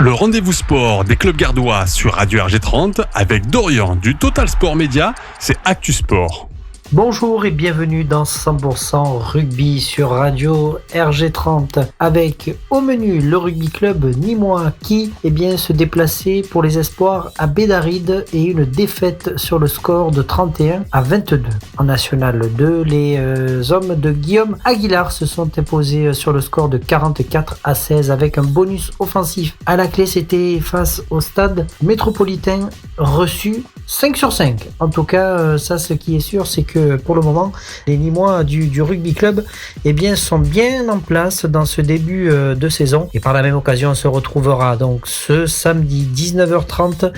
Le rendez-vous sport des clubs gardois sur Radio RG30 avec Dorian du Total Sport Média, c'est Actu Sport. Bonjour et bienvenue dans 100% rugby sur Radio RG30 avec au menu le rugby club nîmois qui se déplaçait pour les espoirs à Bédaride et une défaite sur le score de 31-22. En National 2, les hommes de Guillaume Aguilar se sont imposés sur le score de 44-16 avec un bonus offensif. À la clé, c'était face au stade métropolitain reçu 5 sur 5. En tout cas, ça ce qui est sûr, c'est que pour le moment, les Nîmois du rugby club sont bien en place dans ce début de saison. Et par la même occasion, on se retrouvera donc ce samedi 19h30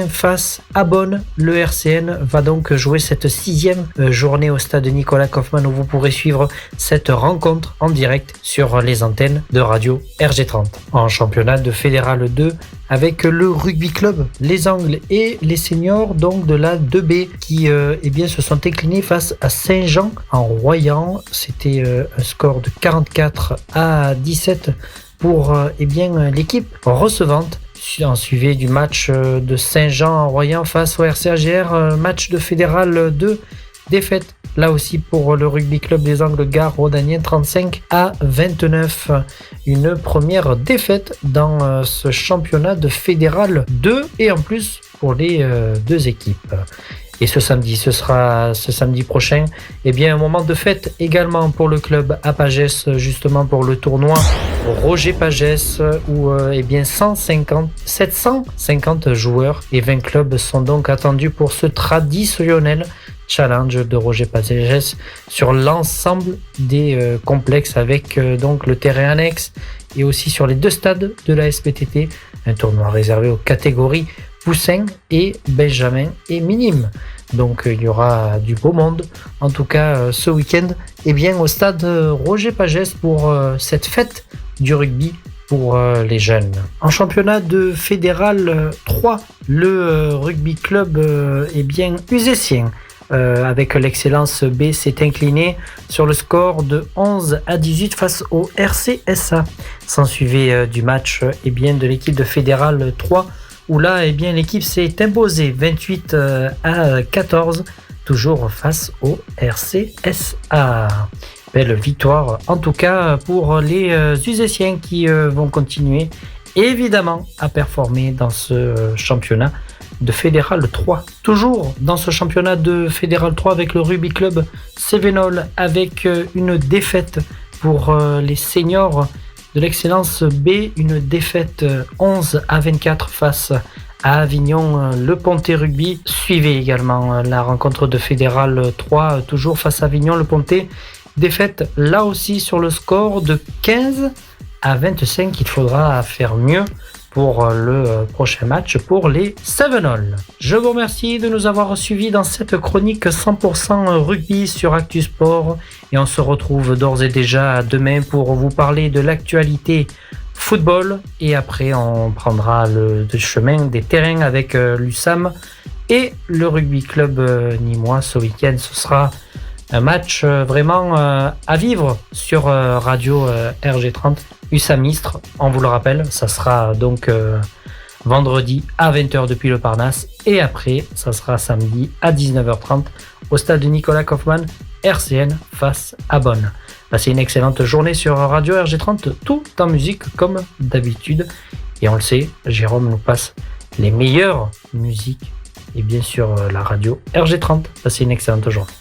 face à Bonn. Le RCN va donc jouer cette 6e journée au stade Nicolas Kaufmann où vous pourrez suivre cette rencontre en direct sur les antennes de Radio RG30. En championnat de Fédéral 2, avec le rugby club, les Angles et les seniors donc de la 2B qui se sont inclinés face à Saint-Jean en Royan. C'était un score de 44-17 pour l'équipe recevante. En suivait du match de Saint-Jean en Royan face au RCAGR, match de Fédéral 2. Défaite là aussi pour le rugby club des Angles Gare Rhodanien 35-29. Une première défaite dans ce championnat de Fédéral 2 et en plus pour les deux équipes. Et ce samedi prochain, un moment de fête également pour le club à Pagès, justement pour le tournoi Roger Pagès, où 750 joueurs et 20 clubs sont donc attendus pour ce traditionnel challenge de Roger Pagès sur l'ensemble des complexes avec donc le terrain annexe et aussi sur les 2 stades de la SPTT, un tournoi réservé aux catégories Poussin et Benjamin et Minime. Donc il y aura du beau monde, en tout cas ce week-end, au stade Roger Pagès pour cette fête du rugby pour les jeunes. En championnat de Fédéral 3, le rugby club usécien avec l'excellence B s'est incliné sur le score de 11-18 face au RCSA. S'en suivait du match de l'équipe de Fédéral 3 où là l'équipe s'est imposée 28-14 toujours face au RCSA. Belle victoire en tout cas pour les Uzéciens qui vont continuer évidemment à performer dans ce championnat de Fédéral 3. Toujours dans ce championnat de Fédéral 3 avec le rugby club Cévenol avec une défaite pour les seniors de l'excellence B, une défaite 11-24 face à Avignon, le Pontet Rugby. Suivez également la rencontre de Fédéral 3, toujours face à Avignon, le Pontet. Défaite là aussi sur le score de 15-25. Il faudra faire mieux pour le prochain match pour les Cévenol. Je vous remercie de nous avoir suivis dans cette chronique 100% rugby sur Actu Sport et on se retrouve d'ores et déjà demain pour vous parler de l'actualité football et après on prendra le chemin des terrains avec l'USAM et le rugby club nîmois. Ce week-end ce sera un match vraiment à vivre sur Radio RG30. USAM Istres, on vous le rappelle, ça sera donc vendredi à 20h depuis le Parnasse et après ça sera samedi à 19h30 au stade de Nicolas Kaufmann, RCN face à Bonn. Passez une excellente journée sur Radio RG30, tout en musique comme d'habitude et on le sait, Jérôme nous passe les meilleures musiques et bien sûr la radio RG30. Passez une excellente journée.